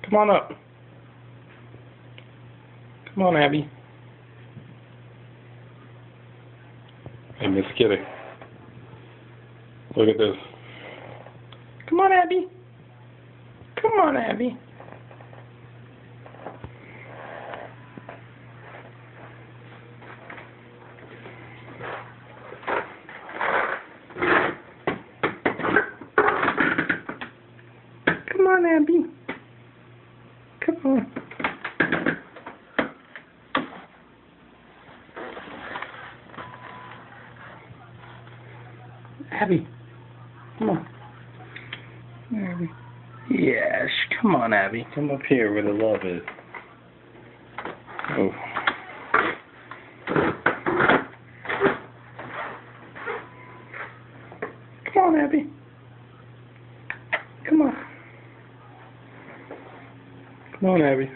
Come on up. Come on, Abby. Hey, Miss Kitty. Look at this. Come on, Abby. Come on, Abby. Come on, Abby. Come on. Abby. Come on. Abby. Yes, come on, Abby. Come up here where the love is. Oh. Come on, Abby. Come on. Come on, Abby.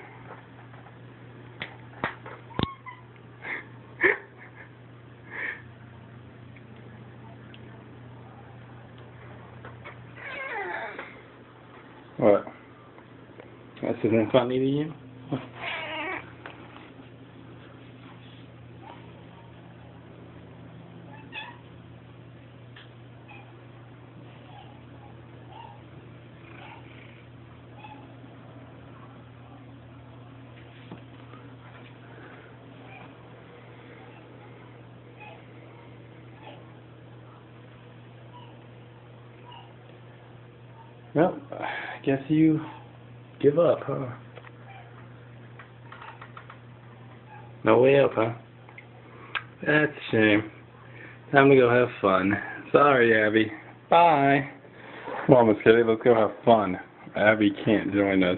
What? This isn't funny to you? Well, I guess you give up, huh? No way up, huh? That's a shame. Time to go have fun. Sorry, Abby. Bye. Come on, Miss Kitty, let's go have fun. Abby can't join us.